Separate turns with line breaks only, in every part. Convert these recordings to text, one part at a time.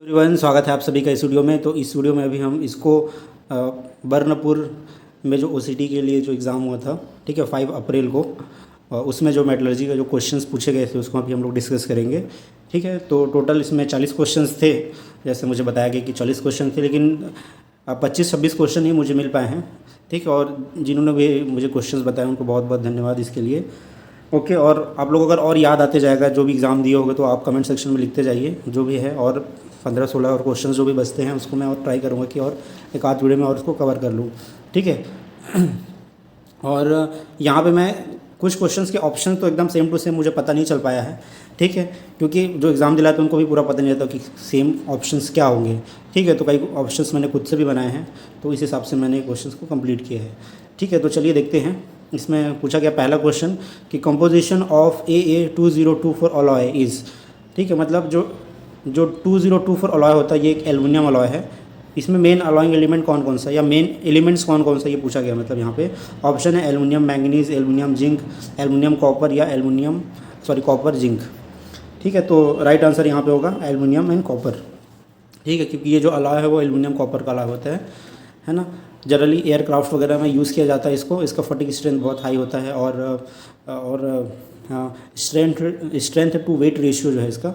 Everyone, स्वागत है आप सभी का इस वीडियो में। तो इस वीडियो में अभी हम इसको बर्नपुर में जो ओसीटी के लिए जो एग्ज़ाम हुआ था, ठीक है, 5 अप्रैल को, उसमें जो मेटलर्जी का जो क्वेश्चंस पूछे गए थे उसको अभी हम लोग डिस्कस करेंगे। ठीक है, तो टोटल इसमें 40 क्वेश्चंस थे, जैसे मुझे बताया गया कि 40 क्वेश्चन थे, लेकिन 25-26 क्वेश्चन ही मुझे मिल पाए हैं। ठीक है, और जिन्होंने भी मुझे क्वेश्चंस बताए उनको बहुत बहुत धन्यवाद इसके लिए। ओके, और आप लोग अगर और याद आते जाएगा जो भी एग्ज़ाम दिए होंगे तो आप कमेंट सेक्शन में लिखते जाइए जो भी है, और 15-16 और क्वेश्चंस जो भी बचते हैं उसको मैं और ट्राई करूँगा कि और एक आध वीडियो में और उसको कवर कर लूँ। ठीक है। और यहाँ पे मैं कुछ क्वेश्चंस के ऑप्शन तो एकदम सेम टू सेम मुझे पता नहीं चल पाया है। ठीक है, क्योंकि जो एग्ज़ाम दिलाते हैं उनको भी पूरा पता नहीं रहता कि सेम ऑप्शंस क्या होंगे। ठीक है, तो कई ऑप्शंस मैंने खुद से भी बनाए हैं, तो इस हिसाब से मैंने क्वेश्चंस को कंप्लीट किया है। ठीक है, तो चलिए देखते हैं। इसमें पूछा गया पहला क्वेश्चन कि composition of AA2024 alloy is. ठीक है, मतलब जो 2024 अलॉय होता है ये एक एल्युमिनियम अलॉय है। इसमें मेन अलॉइंग एलिमेंट कौन कौन सा या मेन एलिमेंट्स कौन कौन सा ये पूछा गया। मतलब यहाँ पे ऑप्शन है aluminium manganese, aluminium zinc, aluminium copper या कॉपर जिंक। ठीक है, तो राइट आंसर यहाँ पे होगा एल्युमिनियम एंड कॉपर। ठीक है, क्योंकि ये जो अलॉय है वो एल्युमिनियम कॉपर का अलॉय होता है ना। जनरली एयरक्राफ्ट वगैरह में यूज़ किया जाता है इसको। इसका फटिग स्ट्रेंथ बहुत हाई होता है, और स्ट्रेंथ टू वेट रेशियो जो है इसका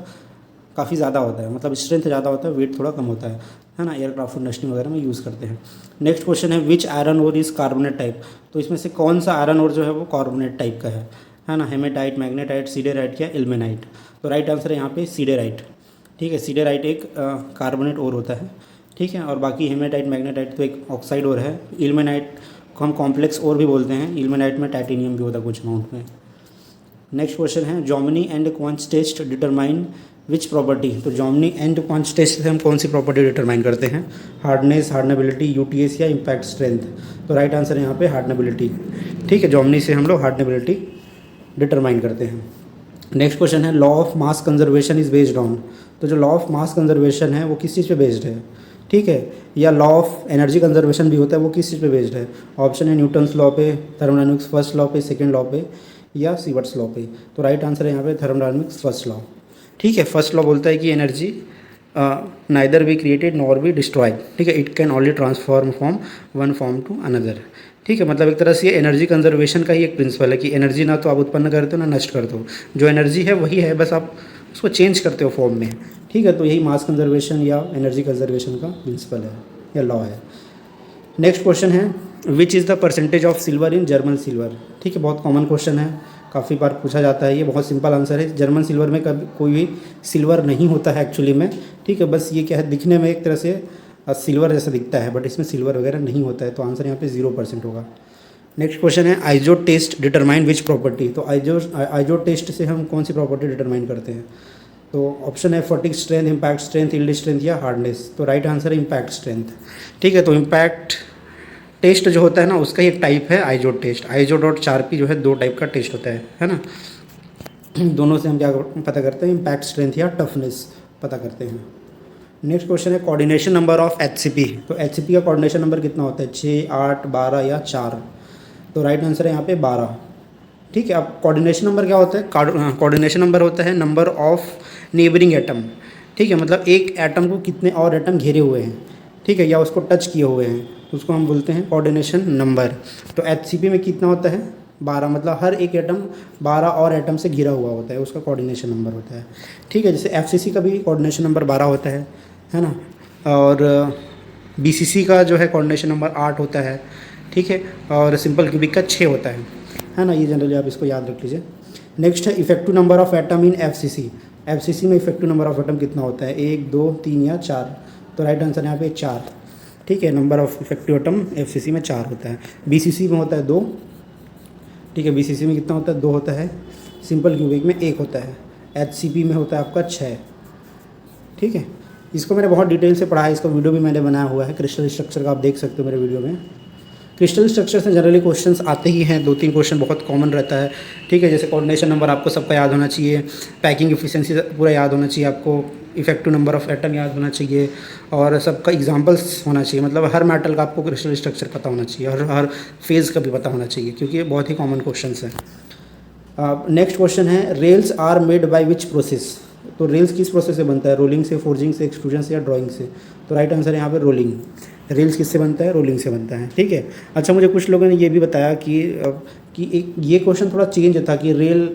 काफ़ी ज़्यादा होता है। मतलब स्ट्रेंथ ज़्यादा होता है, वेट थोड़ा कम होता है ना। एयरक्राफ्ट इंडस्ट्री वगैरह में यूज़ करते हैं। नेक्स्ट क्वेश्चन है which iron ore is carbonate type. तो इसमें से कौन सा आयरन ओर जो है वो कार्बोनेट टाइप का है ना। हेमेटाइट, मैग्नेटाइट, सीडेराइट या इल्मेनाइट। तो राइट आंसर है यहाँ पे सीडेराइट। ठीक है, सीडेराइट एक कार्बोनेट ओर होता है। ठीक है, और बाकी हेमेटाइट, मैग्नेटाइट तो एक ऑक्साइड ओर है। इल्मेनाइट को हम कॉम्प्लेक्स ओर भी बोलते हैं। इल्मेनाइट में टाइटेनियम भी होता है कुछ अमाउंट में। नेक्स्ट क्वेश्चन है Jominy and quench test determine which property. तो जॉमनी एंड क्वांच टेस्ट से हम कौन सी प्रॉपर्टी डिटरमाइन करते हैं। हार्डनेस, हार्डनेबिलिटी, यूटीएस या इम्पैक्ट स्ट्रेंथ। तो राइट आंसर है यहाँ पे हार्डनेबिलिटी। ठीक है, जॉमनी से हम लोग हार्डनेबिलिटी डिटरमाइन करते हैं। नेक्स्ट क्वेश्चन है law of mass conservation is based on. तो जो लॉ ऑफ मास कंजर्वेशन है वो किस चीज़ पे बेस्ड है। ठीक है, या लॉ ऑफ एनर्जी कंजर्वेशन भी होता है, वो किस चीज़ पे बेस्ड है। ऑप्शन है न्यूटन्स लॉ पे, थर्मोडायनामिक्स फर्स्ट लॉ पे, सेकंड लॉ पे या सीवर्ट्स लॉ पे। तो राइट आंसर है यहाँ पे थर्मोडायनामिक्स फर्स्ट लॉ। ठीक है, फर्स्ट लॉ बोलता है कि energy neither be created nor be destroyed. ठीक है, it can only transform from one form to another. ठीक है, मतलब एक तरह से ये एनर्जी कंजर्वेशन का ही एक प्रिंसिपल है कि एनर्जी ना तो आप उत्पन्न करते हो ना नष्ट करते हो। जो एनर्जी है वही है, बस आप उसको चेंज करते हो फॉर्म में। ठीक है, तो यही मास कंजर्वेशन या एनर्जी कंजर्वेशन का प्रिंसिपल है या लॉ है। नेक्स्ट क्वेश्चन है which is the percentage of silver in German silver. ठीक है, बहुत कॉमन क्वेश्चन है, काफ़ी बार पूछा जाता है। ये बहुत सिंपल आंसर है। जर्मन सिल्वर में कभी कोई भी सिल्वर नहीं होता है एक्चुअली में। ठीक है, बस ये क्या है, दिखने में एक तरह से सिल्वर जैसा दिखता है, बट इसमें सिल्वर वगैरह नहीं होता है। तो आंसर यहाँ पे 0% होगा। नेक्स्ट क्वेश्चन है आइजो टेस्ट डिटरमाइन विच प्रॉपर्टी। तो आइजो टेस्ट से हम कौन सी प्रॉपर्टी डिटरमाइन करते हैं। तो ऑप्शन है fatigue strength, impact strength, yield strength या हार्डनेस। तो राइट आंसर है इम्पैक्ट स्ट्रेंथ। ठीक है, तो इम्पैक्ट टेस्ट जो होता है ना उसका ही एक टाइप है आइजो टेस्ट। आइजो.4p जो है 2 टाइप का टेस्ट होता है ना। दोनों से हम क्या पता करते हैं, इम्पैक्ट स्ट्रेंथ या टफनेस पता करते हैं। नेक्स्ट क्वेश्चन है कोऑर्डिनेशन नंबर ऑफ HCP। तो HCP का कोऑर्डिनेशन नंबर कितना होता है, 6, 8, 12 या 4। तो राइट आंसर है यहाँ पे 12। ठीक है, अब कोऑर्डिनेशन नंबर क्या होता है। कोऑर्डिनेशन नंबर होता है नंबर ऑफ नेबरिंग एटम। ठीक है, मतलब एक एटम को कितने और एटम घेरे हुए हैं, ठीक है, या उसको टच किए हुए हैं, उसको हम बोलते हैं कोऑर्डिनेशन नंबर। तो HCP में कितना होता है, 12। मतलब हर एक एटम 12 और एटम से घिरा हुआ होता है, उसका कोऑर्डिनेशन नंबर होता है। ठीक है, जैसे FCC का भी कोऑर्डिनेशन नंबर 12 होता है ना। और BCC का जो है कोऑर्डिनेशन नंबर 8 होता है। ठीक है, और सिंपल क्यूबिक का 6 होता है ना। ये जनरली आप इसको याद रख लीजिए। नेक्स्ट है effective number of atom in FCC। FCC में इफेक्टिव नंबर ऑफ एटम कितना होता है, 1, 2, 3 या 4। तो राइट आंसर यहाँ पे 4। ठीक है, number of effective atom FCC में 4 होता है। BCC में होता है 2। ठीक है, BCC में कितना होता है, 2 होता है। सिंपल क्यूबिक में 1 होता है। HCP में होता है आपका 6। ठीक है, इसको मैंने बहुत डिटेल से पढ़ा है, इसका वीडियो भी मैंने बनाया हुआ है क्रिस्टल स्ट्रक्चर का, आप देख सकते हो मेरे वीडियो में। क्रिस्टल स्ट्रक्चर से जनरली क्वेश्चंस आते ही हैं, 2-3 क्वेश्चन बहुत कॉमन रहता है। ठीक है, जैसे कोऑर्डिनेशन नंबर आपको सबका याद होना चाहिए, पैकिंग एफिशिएंसी पूरा याद होना चाहिए आपको, इफेक्टिव नंबर ऑफ एटम याद होना चाहिए, और सबका एग्जांपल्स होना चाहिए। मतलब हर मेटल का आपको क्रिस्टल स्ट्रक्चर पता होना चाहिए, हर फेज़ का भी पता होना चाहिए, क्योंकि ये बहुत ही कॉमन क्वेश्चन है। नेक्स्ट क्वेश्चन है rails are made by which process. तो रेल्स किस प्रोसेस से बनता है, रोलिंग से, फोर्जिंग से, एक्सट्रूजन से या ड्राइंग से। तो राइट आंसर है यहाँ पे रोलिंग। रेल्स किससे बनता है, रोलिंग से बनता है, ठीक है। अच्छा, मुझे कुछ लोगों ने ये भी बताया कि एक ये क्वेश्चन थोड़ा चेंज था कि रेल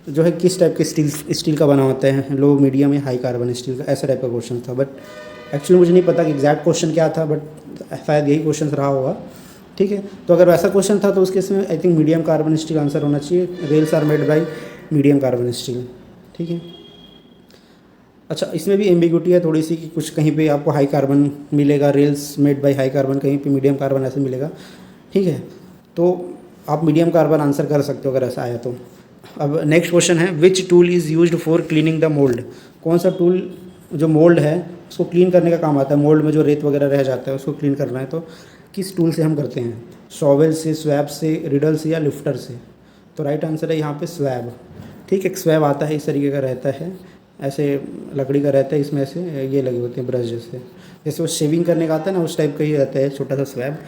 जो है किस टाइप के स्टील का बना होता है, लो, मीडियम या हाई कार्बन स्टील का, ऐसा टाइप का क्वेश्चन था। बट एक्चुअली मुझे नहीं पता कि एग्जैक्ट क्वेश्चन क्या था, बट शायद यही क्वेश्चन रहा होगा, ठीक है। तो अगर वैसा क्वेश्चन था तो उसके इसमें I think medium carbon steel answer होना चाहिए। Rails are made by medium carbon steel, ठीक है। अच्छा, इसमें भी एम्बिग्यूटी है थोड़ी सी कि कुछ कहीं पे आपको हाई कार्बन मिलेगा, rails made by high carbon, कहीं पे मीडियम कार्बन ऐसे मिलेगा, ठीक है। तो आप मीडियम कार्बन आंसर कर सकते हो अगर ऐसा आया तो। अब नेक्स्ट क्वेश्चन है, which tool is used for cleaning the mould. कौन सा टूल जो मोल्ड है उसको क्लीन करने का काम आता है, मोल्ड में जो रेत वगैरह रह जाता है उसको क्लीन करना है तो किस टूल से हम करते हैं, शॉवेल से, स्वैब से, रिडल से या लिफ्टर से। तो राइट आंसर है यहाँ पे स्वैब, ठीक है। स्वैब आता है इस तरीके का रहता है, ऐसे लकड़ी का रहता है, इसमें ऐसे ये लगे होते हैं ब्रश जैसे, जैसे वो शेविंग करने का आता है ना उस टाइप का ही रहता है छोटा सा स्वैब।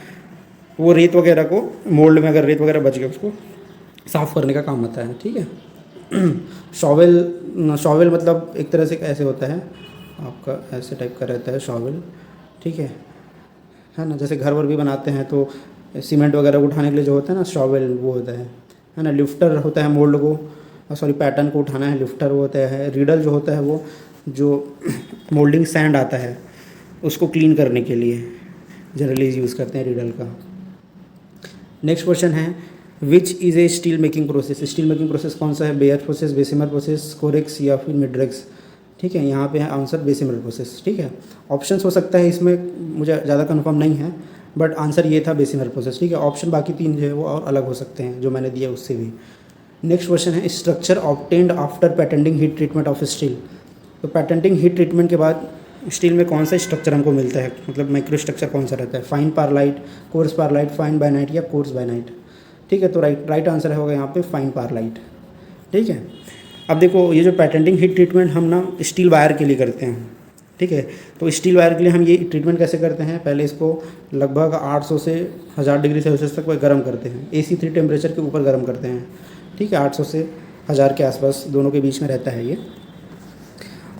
वो रेत वगैरह को, मोल्ड में अगर रेत वगैरह बच गया उसको साफ़ करने का काम आता है, ठीक है। शॉवेल मतलब एक तरह से ऐसे होता है आपका, ऐसे टाइप का रहता है शॉवेल, ठीक है ना। जैसे घर वर भी बनाते हैं तो सीमेंट वगैरह उठाने के लिए जो होता है ना शॉवेल, वो होता है ना। लिफ्टर होता है मोल्ड को, सॉरी पैटर्न को उठाना है, लिफ्टर वो होता है। रीडल जो होता है वो जो मोल्डिंग सैंड आता है उसको क्लीन करने के लिए जनरली यूज़ करते हैं रीडल का। नेक्स्ट क्वेश्चन है, which is a steel making process. Steel making process कौन सा है, bear process, Bessemer process, Corex या फिर मिड्रेक्स, ठीक है। यहाँ पे है आंसर बेसिमर प्रोसेस, ठीक है। ऑप्शंस हो सकता है इसमें, मुझे ज़्यादा कंफर्म नहीं है, बट आंसर ये था बेसिमर प्रोसेस, ठीक है। ऑप्शन बाकी 3 जो है वो और अलग हो सकते हैं जो मैंने दिया उससे भी। नेक्स्ट क्वेश्चन है, structure obtained after patenting heat treatment of steel. तो पैटेंटिंग हीट ट्रीटमेंट के बाद स्टील में कौन सा स्ट्रक्चर हमको मिलता है, मतलब माइक्रो स्ट्रक्चर कौन सा रहता है, फाइन पारलाइट, कोर्स पारलाइट, फाइन बायनाइट या कोर्स बायनाइट, ठीक है। तो राइट आंसर होगा यहाँ पे फाइन पारलाइट, ठीक है। अब देखो, ये जो पैटेंटिंग हीट ट्रीटमेंट हम ना स्टील वायर के लिए करते हैं, ठीक है। तो स्टील वायर के लिए हम ये ट्रीटमेंट कैसे करते हैं, पहले इसको लगभग 800 से 1000 डिग्री सेल्सियस तक गर्म करते हैं, AC3 टेम्परेचर के ऊपर गर्म करते हैं, ठीक है। 800 से 1000 के आसपास दोनों के बीच में रहता है ये।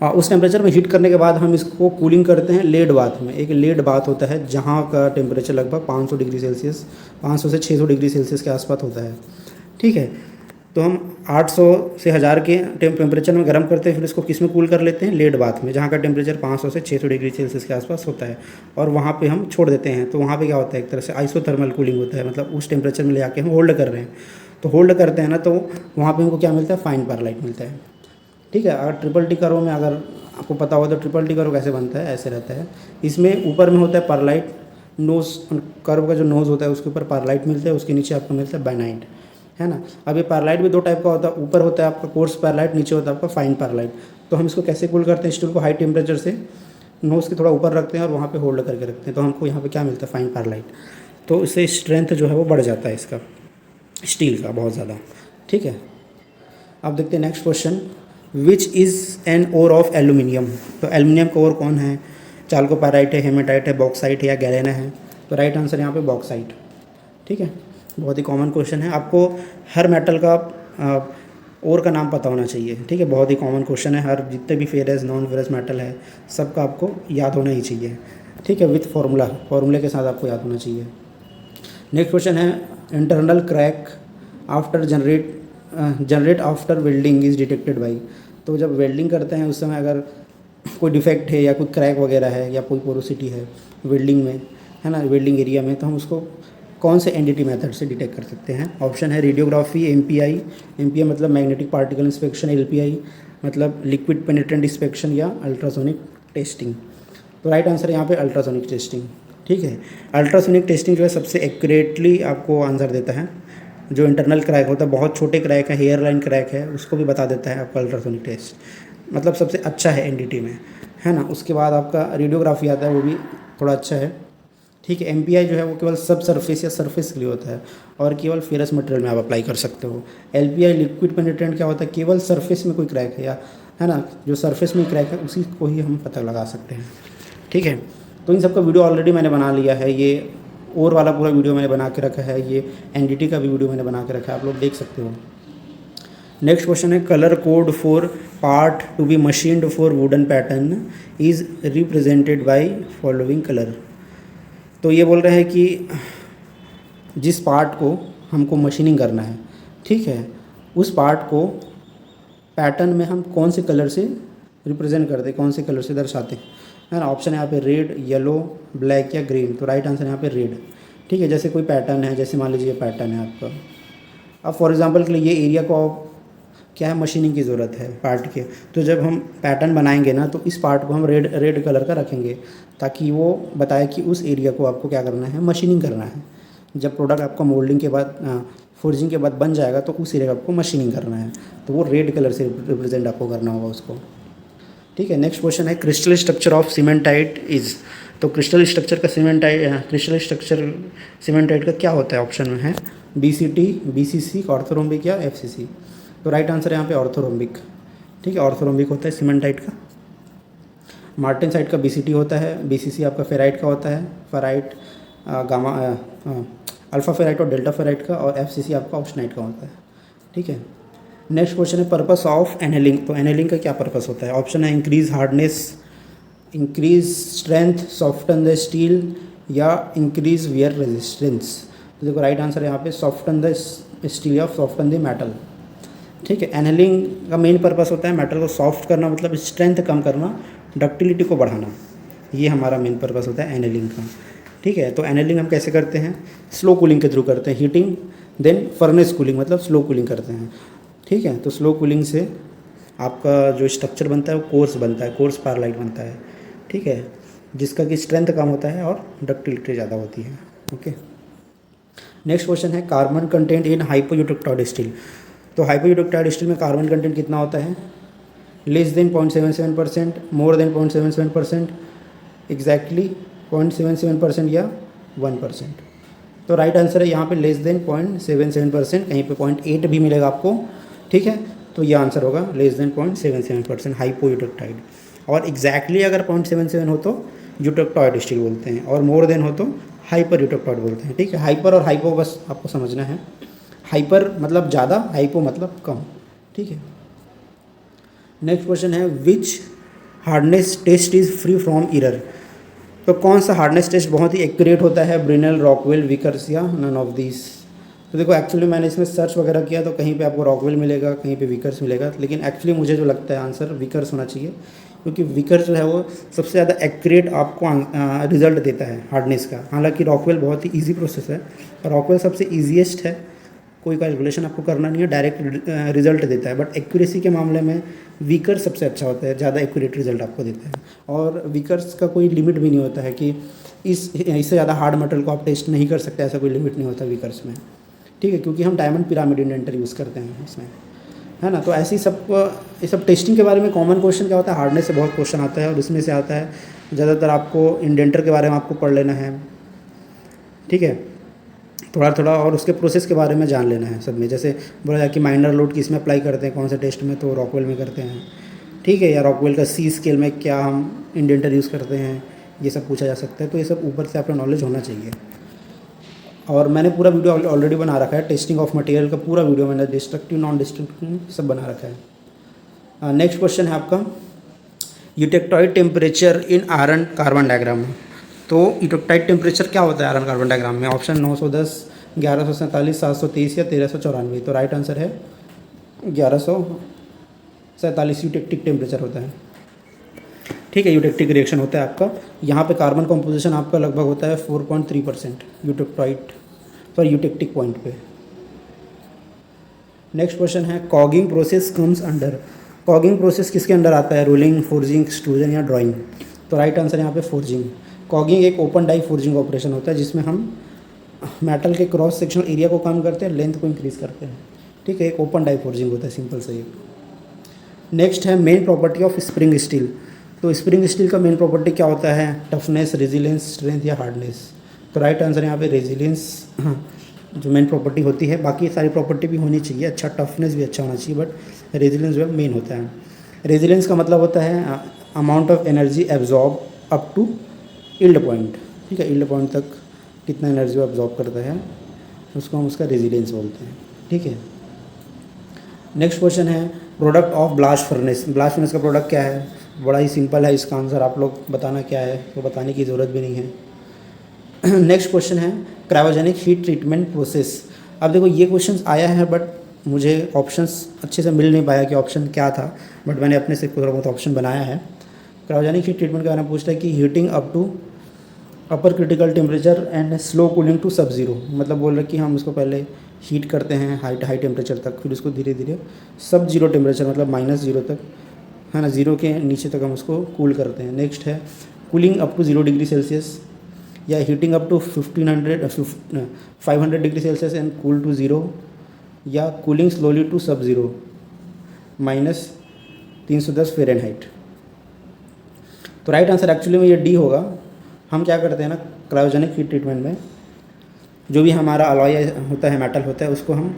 उस टेम्परेचर में हीट करने के बाद हम इसको कूलिंग करते हैं लेड बाथ में। एक लेड बाथ होता है जहाँ का टेम्परेचर लगभग 500 डिग्री सेल्सियस, 500 से 600 डिग्री सेल्सियस के आसपास होता है, ठीक है। तो हम 800 से 1000 के टेम्परेचर में गर्म करते हैं, फिर इसको किस में कूल कर लेते हैं, लेड बाथ में, जहाँ का टेम्परेचर 500 से 600 डिग्री सेल्सियस के आसपास होता है, और वहाँ पे हम छोड़ देते हैं। तो वहाँ पे क्या होता है, एक तरह से आइसोथर्मल कूलिंग होता है, मतलब उस टेम्परेचर में ले आके हम होल्ड कर रहे हैं। तो होल्ड करते हैं ना, तो वहाँ पे हमको क्या मिलता है, फाइन पारलाइट मिलता है, ठीक है। अगर ट्रिपल टी कर्व में अगर आपको पता होगा तो ट्रिपल टी कर्व कैसे बनता है, ऐसे रहता है। इसमें ऊपर में होता है पारलाइट, नोज कर्व का जो नोज़ होता है उसके ऊपर पारलाइट मिलता है, उसके नीचे आपको मिलता है बायनाइट, है ना। अब ये पारलाइट भी 2 टाइप का होता है, ऊपर होता है आपका कोर्स पारलाइट, नीचे होता है आपका फाइन पारलाइट। तो हम इसको कैसे कूल करते हैं, स्टील को हाई टेम्परेचर से नोज़ के थोड़ा ऊपर रखते हैं और वहाँ पे होल्ड करके रखते हैं, तो हमको यहाँ पे क्या मिलता है, फाइन पारलाइट। तो इससे स्ट्रेंथ जो है वो बढ़ जाता है इसका, स्टील का बहुत ज़्यादा, ठीक है। अब देखते हैं next question, which is an ore of aluminium. तो एल्यूमिनियम का ओर कौन है, चाल्कोपाइराइट है, हेमेटाइट है, बॉक्साइट है या गैलेना है। तो राइट आंसर यहाँ पे बॉक्साइट, ठीक है। बहुत ही कॉमन क्वेश्चन है, आपको हर मेटल का ओर का नाम पता होना चाहिए, ठीक है। बहुत ही कॉमन क्वेश्चन है, हर जितने भी फेरस नॉन फेरस मेटल है सबका आपको याद होना ही चाहिए, ठीक है, विथ फॉर्मूले के साथ आपको याद होना चाहिए। नेक्स्ट क्वेश्चन है, internal crack after generate after welding is detected by. तो जब वेल्डिंग करते हैं उस समय अगर कोई डिफेक्ट है या कोई क्रैक वगैरह है या कोई पोरोसिटी है वेल्डिंग में, है ना, वेल्डिंग एरिया में, तो हम उसको कौन से एनडीटी मेथड से डिटेक्ट कर सकते हैं। ऑप्शन है रेडियोग्राफी, एमपीआई मतलब मैग्नेटिक पार्टिकल इंस्पेक्शन, एलपीआई मतलब लिक्विड पेनिट्रेंट इंस्पेक्शन या अल्ट्रासोनिक टेस्टिंग। तो राइट आंसर यहाँ पे अल्ट्रासोनिक टेस्टिंग, ठीक है। अल्ट्रासोनिक टेस्टिंग जो है सबसे एक्यूरेटली आपको आंसर देता है। जो इंटरनल क्रैक होता है, बहुत छोटे क्रैक है, हेयर लाइन क्रैक है, उसको भी बता देता है आपका अल्ट्रासोनिक टेस्ट, मतलब सबसे अच्छा है एनडीटी में, है ना। उसके बाद आपका रेडियोग्राफी आता है, वो भी थोड़ा अच्छा है, ठीक है। एमपीआई जो है वो केवल सब सरफेस या सरफेस के लिए होता है और केवल फेरस मटेरियल में आप अप्लाई कर सकते हो। एलपीआई लिक्विड पेनिट्रेंट क्या होता है, केवल सरफेस में कोई क्रैक है या, है ना, जो सरफेस में क्रैक है उसी को ही हम पता लगा सकते हैं, ठीक है। तो इन सब का वीडियो ऑलरेडी मैंने बना लिया है, ये और वाला पूरा वीडियो मैंने बना के रखा है, ये एनडीटी का भी वीडियो मैंने बना के रखा है, आप लोग देख सकते हो। नेक्स्ट क्वेश्चन है, colour code for part to be machined for wooden pattern is represented by following colour. तो ये बोल रहे हैं कि जिस पार्ट को हमको मशीनिंग करना है, ठीक है, उस पार्ट को पैटर्न में हम कौन से कलर से रिप्रेजेंट करते हैं, कौन से कलर से दर्शाते हैं, है ना। ऑप्शन है यहाँ पे रेड, येलो, ब्लैक या ग्रीन। तो राइट आंसर यहाँ पे रेड, ठीक है। जैसे कोई पैटर्न है, जैसे मान लीजिए पैटर्न है आपका, अब फॉर एग्जांपल के लिए ये एरिया को क्या है, मशीनिंग की ज़रूरत है पार्ट के, तो जब हम पैटर्न बनाएंगे ना तो इस पार्ट को हम रेड कलर का रखेंगे ताकि वो बताए कि उस एरिया को आपको क्या करना है, मशीनिंग करना है। जब प्रोडक्ट आपका मोल्डिंग के बाद फोर्जिंग के बाद बन जाएगा तो उस एरिया को आपको मशीनिंग करना है, तो वो रेड कलर से रिप्रेजेंट आपको करना होगा उसको, ठीक है। नेक्स्ट क्वेश्चन है crystal structure of cementite is. तो क्रिस्टल स्ट्रक्चर का सीमेंटाइट का क्या होता है, ऑप्शन में है BCT, BCC, ऑर्थोरोम्बिक या FCC। तो राइट आंसर है यहाँ पे ऑर्थोरोम्बिक, ठीक है। ऑर्थोरोम्बिक होता है सीमेंटाइट का। मार्टेनसाइट का BCT होता है, BCC आपका फेराइट का होता है, फेराइट गामा अल्फ़ा फेराइट और डेल्टा फेराइट का, और FCC आपका ऑक्सनाइट का होता है, ठीक है। नेक्स्ट क्वेश्चन है पर्पस ऑफ एनेलिंग। तो एनेलिंग का क्या पर्पस होता है, ऑप्शन है increase hardness, increase strength, soften the steel या इंक्रीज वियर रेजिस्टेंस। तो देखो राइट आंसर है यहाँ पे सॉफ्टन द स्टील या सॉफ्टन द मेटल, ठीक है। एनेलिंग का मेन पर्पस होता है मेटल को सॉफ्ट करना, मतलब स्ट्रेंथ कम करना, डक्टिलिटी को बढ़ाना, ये हमारा मेन पर्पस होता है एनेलिंग का, ठीक है। तो एनेलिंग हम कैसे करते हैं, स्लो कूलिंग के थ्रू करते हैं, हीटिंग देन फर्नेस कूलिंग, मतलब स्लो कूलिंग करते हैं, ठीक है। तो स्लो कूलिंग से आपका जो स्ट्रक्चर बनता है वो कोर्स बनता है, कोर्स पारलाइट बनता है, ठीक है, जिसका कि स्ट्रेंथ कम होता है और डक्टिलिटी ज़्यादा होती है, ओके। नेक्स्ट क्वेश्चन है कार्बन कंटेंट इन हाइपोयूटेक्टॉइड स्टील। तो हाइपोयूटेक्टॉइड स्टील में कार्बन कंटेंट कितना होता है, less than 0.77%, more than 0.77%, exactly 0.77% या 1%। तो राइट आंसर है यहाँ पे लेस देन 0.77%, कहीं पे 0.8 भी मिलेगा आपको, ठीक है। तो ये आंसर होगा लेस देन 0.77% हाइपोयूटेक्टाइड, और एग्जैक्टली अगर 0.77 हो तो यूटेक्टॉइड स्टील बोलते हैं, और मोर देन हो तो हाइपर यूटेक्टॉइड बोलते हैं, ठीक है। हाइपर और हाइपो बस आपको समझना है, हाइपर मतलब ज़्यादा, हाइपो मतलब कम, ठीक है। नेक्स्ट क्वेश्चन है which hardness test is free from error. तो कौन सा हार्डनेस टेस्ट बहुत ही एक्यूरेट होता है, ब्रिनल, रॉकवेल, विकर्स या नन ऑफ दिस। तो देखो एक्चुअली मैंने इसमें सर्च वगैरह किया तो कहीं पे आपको रॉकवेल मिलेगा, कहीं पे विकर्स मिलेगा, लेकिन एक्चुअली मुझे जो लगता है आंसर विकर्स होना चाहिए, क्योंकि विकर्स जो है वो सबसे ज़्यादा एक्यूरेट आपको रिजल्ट देता है हार्डनेस का। हालांकि रॉकवेल बहुत ही ईजी प्रोसेस है, रॉकवेल सबसे ईजीएस्ट है, कोई कैलकुलेशन आपको करना नहीं है, डायरेक्ट रिजल्ट देता है, बट एक्यूरेसी के मामले में वीकर सबसे अच्छा होता है, ज़्यादा एक्यूरेट रिजल्ट आपको देता है। और वीकर्स का कोई लिमिट भी नहीं होता है कि इससे ज़्यादा हार्ड मेटल को आप टेस्ट नहीं कर सकते, ऐसा कोई लिमिट नहीं होता वीकर्स में, ठीक है, क्योंकि हम डायमंड पिरामिड इंडेंटर यूज़ करते हैं इसमें, है ना। तो ऐसी सब ये सब टेस्टिंग के बारे में कॉमन क्वेश्चन क्या होता है, हार्डनेस से बहुत क्वेश्चन आता है, और इसमें से आता है ज़्यादातर आपको इंडेंटर के बारे में आपको पढ़ लेना है, ठीक है, थोड़ा थोड़ा, और उसके प्रोसेस के बारे में जान लेना है सब में। जैसे बोला जाए कि माइनर लोड किस में अप्लाई करते हैं, कौन से टेस्ट में, तो रॉकवेल में करते हैं, ठीक है, या रॉकवेल का C स्केल में क्या हम इंडेंटर यूज़ करते हैं, ये सब पूछा जा सकता है। तो ये सब ऊपर से आपका नॉलेज होना चाहिए। और मैंने पूरा वीडियो ऑलरेडी बना रखा है, टेस्टिंग ऑफ मटेरियल का पूरा वीडियो मैंने डिस्ट्रक्टिव नॉन डिस्ट्रक्टिव सब बना रखा है। नेक्स्ट क्वेश्चन है आपका eutectoid temperature in iron carbon diagram. तो यूटेक्टाइड टेम्परेचर क्या होता है आयरन कार्बन डायग्राम में, ऑप्शन 910, 1147, 723 या 1394। तो राइट आंसर है 1147 यूटेक्टिक टेम्परेचर होता है, ठीक है। यूटेक्टिक रिएक्शन होता है आपका, यहाँ पे कार्बन कंपोजिशन आपका लगभग होता है 4.3% यूटेक्टाइड पर यूटेक्टिक पॉइंट पे। नेक्स्ट क्वेश्चन है cogging process comes under. Cogging process किसके अंडर आता है, रोलिंग, फोर्जिंग, एक्सट्रूजन या ड्राइंग। तो राइट आंसर यहाँ पे फोर्जिंग। कॉगिंग एक ओपन डाई फोर्जिंग ऑपरेशन होता है जिसमें हम मेटल के क्रॉस सेक्शनल एरिया को कम करते हैं, लेंथ को इंक्रीज करते हैं, ठीक है, एक ओपन डाई फोर्जिंग होता है, सिंपल से ये। नेक्स्ट है main property of spring steel. तो स्प्रिंग स्टील का मेन प्रॉपर्टी क्या होता है, टफनेस, रेजिलियंस, स्ट्रेंथ या हार्डनेस। तो राइट आंसर यहाँ पे रेजिलियंस जो मेन प्रॉपर्टी होती है, बाकी सारी प्रॉपर्टी भी होनी चाहिए, अच्छा टफनेस भी अच्छा होना चाहिए, बट रेजिलियंस जो है मेन होता है। रेजिलियंस का मतलब होता है amount of energy absorb up to yield point, ठीक है, यील्ड पॉइंट तक कितना एनर्जी वो एब्जॉर्ब करता है, उसको हम उसका रेजिलियंस बोलते हैं, ठीक है। नेक्स्ट क्वेश्चन है प्रोडक्ट ऑफ ब्लास्ट फर्नेस का प्रोडक्ट क्या है? बड़ा ही सिंपल है, इसका आंसर आप लोग बताना क्या है, तो बताने की ज़रूरत भी नहीं है। नेक्स्ट क्वेश्चन है क्रायोजेनिक हीट ट्रीटमेंट प्रोसेस। अब देखो ये क्वेश्चन आया है बट मुझे ऑप्शंस अच्छे से मिल नहीं पाया कि ऑप्शन क्या था, बट मैंने अपने से थोड़ा बहुत ऑप्शन बनाया है। क्रायोजेनिक हीट ट्रीटमेंट के बारे में पूछता है कि heating up to upper critical temperature and slow cooling to sub zero, मतलब बोल रहे कि हम उसको पहले हीट करते हैं हाई टेम्परेचर तक, फिर उसको धीरे धीरे सब जीरो टेम्परेचर मतलब -0 तक, है ना, ज़ीरो के नीचे तक हम उसको कूल करते हैं। नेक्स्ट है cooling up to 0 degree Celsius, या heating up to 500 degree Celsius and cool to 0, या cooling slowly to sub zero -310 Fahrenheit. तो राइट आंसर एक्चुअली में ये डी होगा। हम क्या करते हैं ना, क्रायोजेनिक हीट ट्रीटमेंट में जो भी हमारा अलॉय होता है, मेटल होता है, उसको हम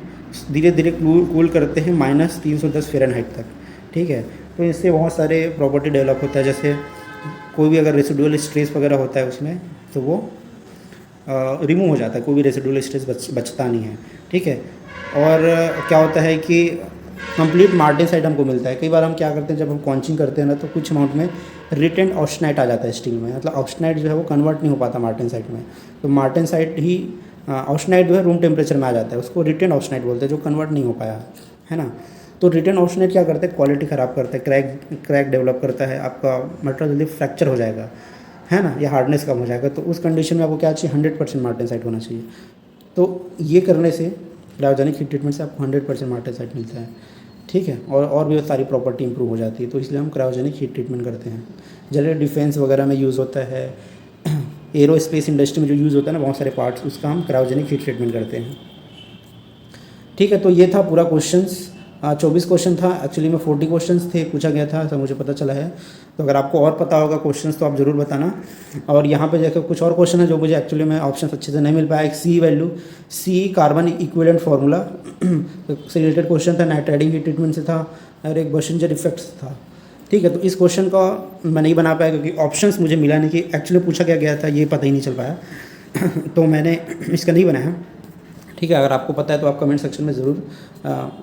धीरे धीरे कूल करते हैं -310 फ़ारेनहाइट तक, ठीक है। तो इससे बहुत सारे प्रॉपर्टी डेवलप होता है, जैसे कोई भी अगर रेसिडुअल स्ट्रेस वगैरह होता है उसमें तो वो रिमूव हो जाता है, कोई भी रेसिडुअल स्ट्रेस बचता नहीं है, ठीक है। और क्या होता है कि कंप्लीट मार्टेनसाइट हमको मिलता है। कई बार हम क्या करते हैं, जब हम कॉन्चिंग करते हैं ना, तो कुछ अमाउंट में रिटेंट ऑस्टेनाइट आ जाता है स्टील में, मतलब ऑस्टेनाइट जो है वो कन्वर्ट नहीं हो पाता मार्टेनसाइट में, तो मार्टेनसाइट ही ऑस्टेनाइट जो है रूम टेम्परेचर में आ जाता है, उसको रिटेन ऑस्टेनाइट बोलते हैं, जो कन्वर्ट नहीं हो पाया है ना। तो रिटेन ऑस्टेनाइट क्या करते हैं, क्वालिटी ख़राब करता है, क्रैक डेवलप करता है, आपका मटेरियल जल्दी फ्रैक्चर हो जाएगा, है ना, या हार्डनेस कम हो जाएगा। तो उस कंडीशन में आपको क्या चाहिए, 100% मार्टेनसाइट होना चाहिए। तो ये करने से क्रायोजेनिक हीट ट्रीटमेंट से आपको 100% मार्टेनसाइट मिलता है, ठीक है। और भी सारी प्रॉपर्टी इंप्रूव हो जाती है, तो इसलिए हम क्रायोजेनिक हीट ट्रीटमेंट करते हैं। जनरली डिफेंस वगैरह में यूज़ होता है, एरोस्पेस इंडस्ट्री में जो यूज़ होता है ना बहुत सारे पार्ट्स, उसका हम क्रायोजेनिक हीट ट्रीटमेंट करते हैं, ठीक है। तो ये था पूरा क्वेश्चंस, 24 क्वेश्चन था, एक्चुअली में 40 क्वेश्चंस थे, पूछा गया था, ऐसा मुझे पता चला है। तो अगर आपको और पता होगा क्वेश्चंस तो आप ज़रूर बताना। और यहाँ पे देखो कुछ और क्वेश्चन है जो मुझे एक्चुअली में ऑप्शन अच्छे से नहीं मिल पाया। एक सी वैल्यू, सी कार्बन इक्विवेलेंट फार्मूला से रिलेटेड क्वेश्चन था, नाइट्राइडिंग हीट ट्रीटमेंट से था, और एक बॉसिंजर इफेक्ट्स था, ठीक है। तो इस क्वेश्चन का मैं नहीं बना पाया क्योंकि ऑप्शंस मुझे मिला नहीं कि एक्चुअली पूछा क्या गया था, ये पता ही नहीं चल पाया तो मैंने इसका नहीं बनाया, ठीक है। अगर आपको पता है तो आप कमेंट सेक्शन में ज़रूर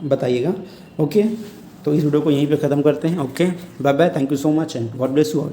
बताइएगा, ओके। तो इस वीडियो को यहीं पे ख़त्म करते हैं, okay, bye bye, thank you so much and God bless you all.